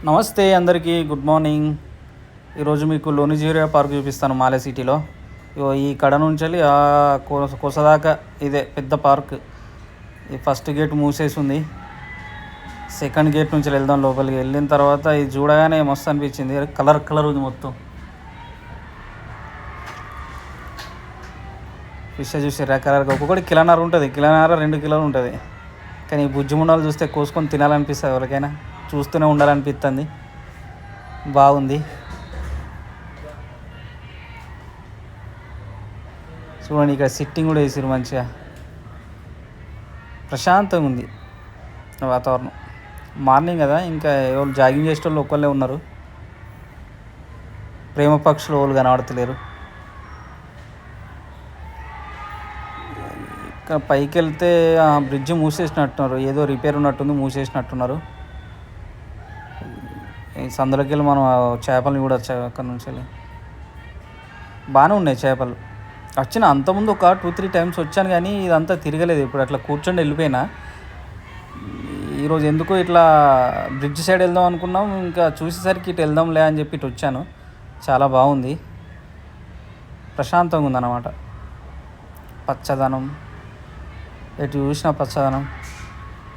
నమస్తే అందరికీ, good morning. ఈరోజు మీకు లోనిజీరియా పార్క్ చూపిస్తాను మాలే సిటీలో. ఈ కడ నుంచి ఆ కొసదాకా ఇదే పెద్ద పార్క్. ఈ ఫస్ట్ గేట్ మూసేసి ఉంది. సెకండ్ గేట్ నుంచి వెళ్దాం. లోపలికి వెళ్ళిన తర్వాత ఇది చూడగానే మస్తు అనిపించింది. కలర్ కలర్ ఉంది మొత్తం. ఫిష్ చూసి రకరకాల ఒక్కొక్కటి కిలోన్నర ఉంటుంది, కిలోన్నర 2 కిలోలు ఉంటుంది. కానీ ఈ బుజ్జి ముండాలు చూస్తే కోసుకొని తినాలనిపిస్తుంది. ఎవరికైనా చూస్తూనే ఉండాలనిపిస్తుంది. బాగుంది. చూడండి, ఇక్కడ సిట్టింగ్ కూడా వేసారు మంచిగా. ప్రశాంతంగా ఉంది వాతావరణం. మార్నింగ్ కదా, ఇంకా ఎవరు జాగింగ్ చేసే వాళ్ళు ఒక్కళ్ళే ఉన్నారు. ప్రేమ పక్షులు వాళ్ళు కనబడతలేరు. ఇక్కడ పైకి వెళ్తే బ్రిడ్జ్ మూసేసినట్టున్నారు. ఏదో రిపేర్ ఉన్నట్టుంది, మూసేసినట్టున్నారు. సందులోకి వెళ్ళి మనం చేపలను చూడొచ్చు. అక్కడ నుంచి వెళ్ళి బాగానే ఉన్నాయి చేపలు. అంతకుముందు ఒక 2-3 టైమ్స్ వచ్చాను, కానీ ఇదంతా తిరగలేదు. ఇప్పుడు అట్లా కూర్చొని వెళ్ళిపోయినా. ఈరోజు ఎందుకో ఇట్లా బ్రిడ్జ్ సైడ్ వెళ్దాం అనుకున్నాం, ఇంకా చూసేసరికి ఇటు వెళ్దాంలే అని చెప్పి ఇటు వచ్చాను. చాలా బాగుంది, ప్రశాంతంగా ఉందన్నమాట. పచ్చదనం, ఎటు చూసినా పచ్చదనం.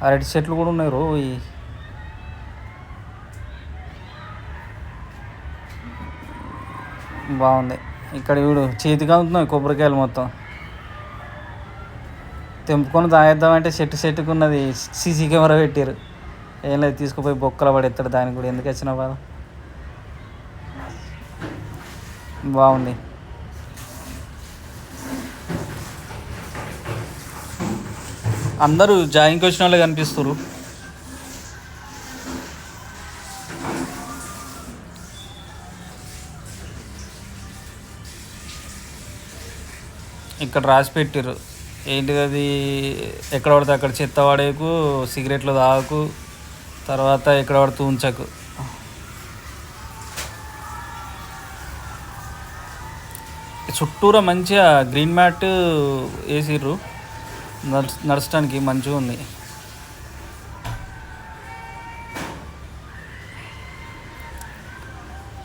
అరటి చెట్లు కూడా ఉన్నాయి. బాగుంది. ఇక్కడ వీడు చేతిగా ఉంటున్నాయి కొబ్బరికాయలు మొత్తం. తెంపుకొని తాగేద్దామంటే చెట్టుకు ఉన్నది. సీసీ కెమెరా పెట్టారు. ఏం లేదు, తీసుకుపోయి బొక్కలు పడేస్తాడు. దానికి కూడా ఎందుకు వచ్చిన బాధ. బాగుంది. అందరూ జాగింగ్కి వచ్చిన వాళ్ళే కనిపిస్తారు. ఇక్కడ రాసి పెట్టారు ఏంటిది అది, ఎక్కడ పడితే అక్కడ చెత్త పడేకు, సిగరెట్లు తాగకు, తర్వాత ఎక్కడ పడితే ఉంచకు. చుట్టూరా మంచిగా గ్రీన్ మ్యాట్ వేసిర్రు, నడచడానికి మంచిగా ఉంది.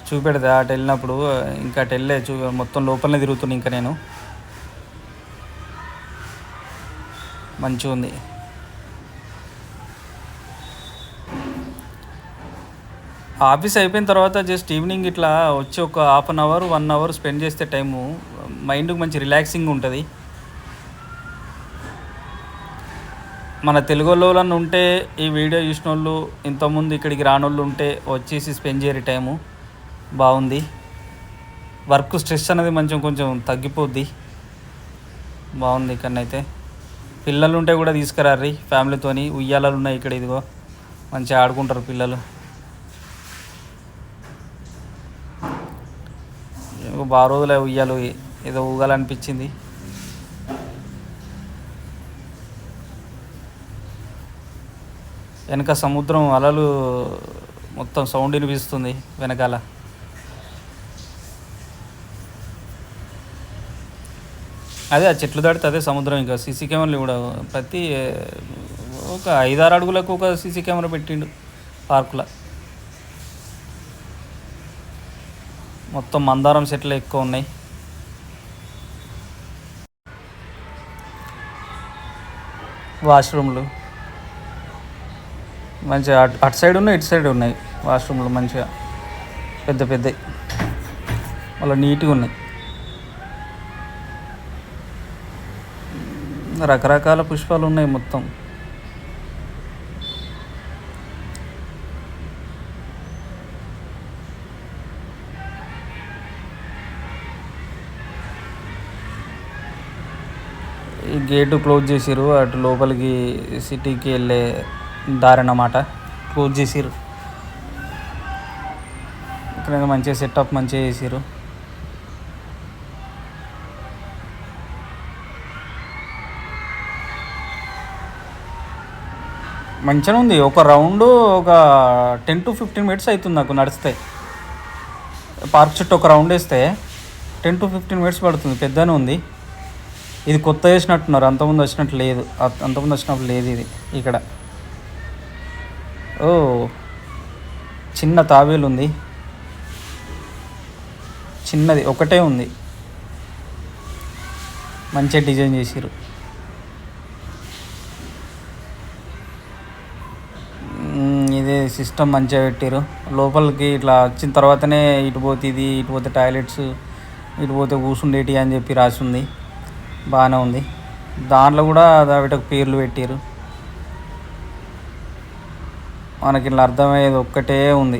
చూపెడతా అటు వెళ్ళినప్పుడు. ఇంకా అటు వెళ్ళే మొత్తం లోపలనే తిరుగుతున్నా. ఇంకా నేను మంచిగా ఉంది. ఆఫీస్ అయిపోయిన తర్వాత జస్ట్ ఈవినింగ్ ఇట్లా వచ్చి ఒక 1/2 అవర్ 1 అవర్ స్పెండ్ చేస్తే టైము మైండ్కి మంచి రిలాక్సింగ్ ఉంటుంది. మన తెలుగు వాళ్ళని ఉంటే, ఈ వీడియో చూసిన వాళ్ళు ఇంతకుముందు ఇక్కడికి రానోళ్ళు ఉంటే వచ్చేసి స్పెండ్ చేయరు టైము. బాగుంది. వర్క్ స్ట్రెస్ అనేది కొంచెం తగ్గిపోద్ది. బాగుంది. ఇక్కడనైతే పిల్లలు ఉంటే కూడా తీసుకురారి ఫ్యామిలీతోని. ఉయ్యాలలు ఉన్నాయి ఇక్కడ, ఇదిగో మంచిగా ఆడుకుంటారు పిల్లలు. బాగా రోజులే ఉయ్యాలు, ఏదో ఊగాలనిపించింది. వెనక సముద్రం అలలు మొత్తం సౌండ్ వినిపిస్తుంది వెనకాల. అదే ఆ చెట్లు దాటితే అదే సముద్రం. ఇంకా సీసీ కెమెరాలు కూడా ప్రతి ఒక 5-6 అడుగులకు ఒక సీసీ కెమెరా పెట్టిండు పార్కులో. మొత్తం మందారం చెట్లు ఎక్కువ ఉన్నాయి. వాష్రూమ్లు మంచిగా అటు సైడ్ ఉన్నాయి, ఇటు సైడ్ ఉన్నాయి వాష్రూమ్లు. మంచిగా పెద్ద పెద్దవి, మళ్ళీ నీట్గా ఉన్నాయి. రకరకాల పుష్పాలు ఉన్నాయి మొత్తం. ఈ గేటు క్లోజ్ చేసిరు. అటు లోపలికి సిటీకి వెళ్ళే దారి అన్నమాట క్లోజ్ చేసిరు. ఇక్కడ మంచిగా సెటప్ మంచిగా చేసిరు. మంచిగా ఉంది. ఒక రౌండ్ ఒక 10-15 మినిట్స్ అవుతుంది నాకు నడిస్తే. పార్క్ చుట్టూ ఒక రౌండ్ వేస్తే 10-15 మినిట్స్ పడుతుంది. పెద్దనే ఉంది. ఇది కొత్త వేసినట్టున్నారు, అంతకుముందు వచ్చినట్టు లేదు. అంతకుముందు వచ్చినప్పుడు లేదు ఇది ఇక్కడ. ఓ చిన్న తాబేలు ఉంది, చిన్నది ఒకటే ఉంది, మంచిగా డిజైన్ చేసిర్రు. ఇదే సిస్టమ్ మంచిగా పెట్టారు. లోపలికి ఇట్లా వచ్చిన తర్వాతనే ఇటు పోతే ఇది, ఇటు పోతే టాయిలెట్స్, ఇటు పోతే కూర్చుండేటి అని చెప్పి రాసి ఉంది. బాగానే ఉంది. దాంట్లో కూడా వీటికి పేర్లు పెట్టారు. మనకి ఇట్లా అర్థమయ్యేది ఒక్కటే ఉంది,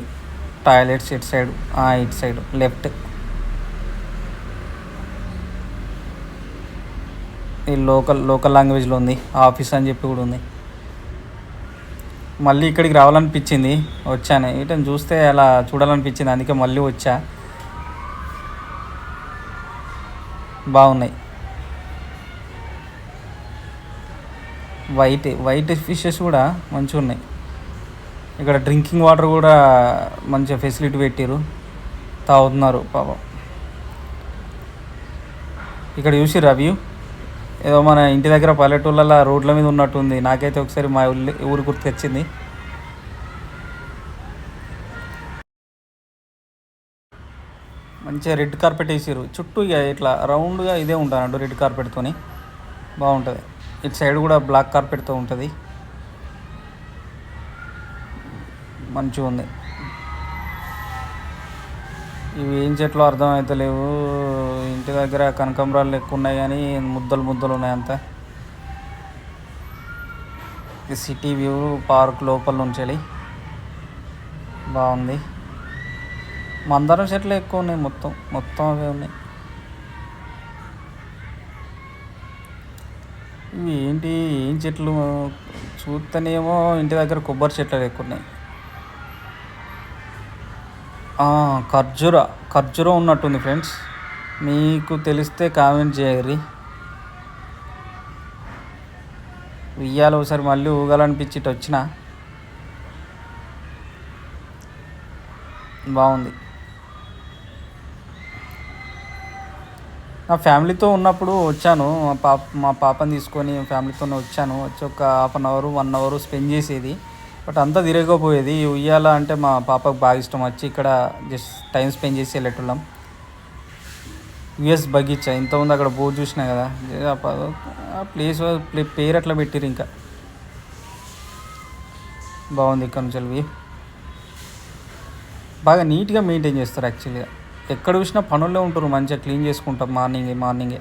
టాయిలెట్స్ ఇటు సైడ్ లెఫ్ట్. ఈ లోకల్ లాంగ్వేజ్లో ఉంది. ఆఫీస్ అని చెప్పి కూడా ఉంది. మళ్ళీ ఇక్కడికి రావాలనిపించింది, వచ్చాను. వీటిని చూస్తే అలా చూడాలనిపించింది, అందుకే మళ్ళీ వచ్చా. బాగున్నాయి. వైట్ ఫిషెస్ కూడా మంచిగా ఉన్నాయి. ఇక్కడ డ్రింకింగ్ వాటర్ కూడా మంచిగా ఫెసిలిటీ పెట్టారు, తాగుతున్నారు పాపం. ఇక్కడ చూసిర్రా వ్యూ, ఏదో మన ఇంటి దగ్గర పల్లెటూళ్ళ రోడ్ల మీద ఉన్నట్టుంది. నాకైతే ఒకసారి మా ఊరు గుర్తుకొచ్చింది. మంచిగా రెడ్ కార్పెట్ వేసారు చుట్టూ. ఇక ఇట్లా రౌండ్గా ఇదే ఉంటానండు రెడ్ కార్పెట్తోని, బాగుంటుంది. ఇటు సైడ్ కూడా బ్లాక్ కార్పెట్తో ఉంటుంది, మంచిగా ఉంది. ఇవి ఏం చెట్లు అర్థమవుతలేవు. ఇంటి దగ్గర కనకాంబరాలు ఎక్కువ ఉన్నాయి కానీ ముద్దలు ఉన్నాయి అంతా. సిటీ వ్యూ, పార్క్ లోపల నుంచి బాగుంది. మందారం చెట్లు ఎక్కువ ఉన్నాయి, మొత్తం అవే ఉన్నాయి. ఇవి ఏం చెట్లు చూస్తేనేమో ఇంటి దగ్గర కొబ్బరి చెట్లు ఎక్కువ ఉన్నాయి. ఖర్జూర ఉన్నట్టుంది ఫ్రెండ్స్, మీకు తెలిస్తే కామెంట్ చేయరి. ఉయ్యాల ఒకసారి మళ్ళీ ఊగాలనిపించి ఇటు వచ్చిన, బాగుంది. నా ఫ్యామిలీతో ఉన్నప్పుడు వచ్చాను, మా పాపని తీసుకొని ఫ్యామిలీతోనే వచ్చాను. వచ్చి ఒక 1/2 అవర్ 1 అవర్ స్పెండ్ చేసేది, బట్ అంతా తిరగకపోయేది. ఉయ్యాల అంటే మా పాపకు బాగా ఇష్టం. వచ్చి ఇక్కడ జస్ట్ టైం స్పెండ్ చేసి వెళ్ళేటోళ్ళం. యుఎస్ బగీచా ఇంత ఉంది, అక్కడ బోర్డు చూసినా కదా, ఆ ప్లేస్ పేరు అట్లా పెట్టిరు. ఇంకా బాగుంది. ఇక్కడ నుంచి వెళ్ళి బాగా నీట్గా మెయింటైన్ చేస్తారు. యాక్చువల్గా ఎక్కడ చూసినా పనుల్లో ఉంటారు, మంచిగా క్లీన్ చేసుకుంటాం మార్నింగే.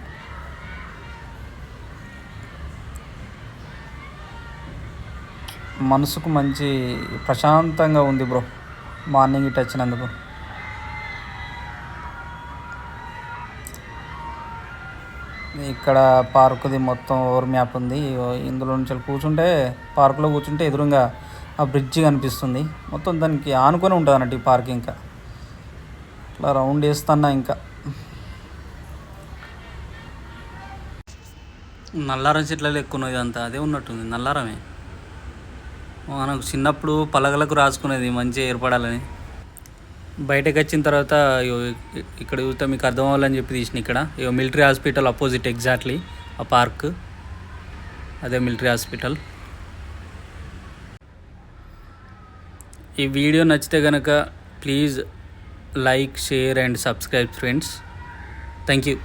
మనసుకు మంచి ప్రశాంతంగా ఉంది బ్రో, మార్నింగ్ ఇటు వచ్చినందుకు. ఇక్కడ పార్కుది మొత్తం ఓవర్ మ్యాప్ ఉంది. ఇందులో నుంచి కూర్చుంటే, పార్కులో కూర్చుంటే ఎదురుగా ఆ బ్రిడ్జి కనిపిస్తుంది. మొత్తం దానికి ఆనుకొని ఉంటుంది అన్నట్టు ఈ పార్క్. ఇంకా ఇట్లా రౌండ్ వేస్తున్నా. ఇంకా నల్లారం చెట్లలో ఎక్కువ ఉన్నది అంతా, అదే ఉన్నట్టుంది. నల్లారమే మనకు చిన్నప్పుడు పలగలకు రాసుకునేది మంచిగా ఏర్పడాలని. బయటకు వచ్చిన తర్వాత ఇక్కడ చూస్తే మీకు అర్థం అవ్వాలని చెప్పి తీసిన. ఇక్కడ మిలిటరీ హాస్పిటల్ అపోజిట్ ఎగ్జాక్ట్లీ ఆ పార్క్, అదే మిలిటరీ హాస్పిటల్. ఈ వీడియో నచ్చితే కనుక please like, share and subscribe friends. Thank you.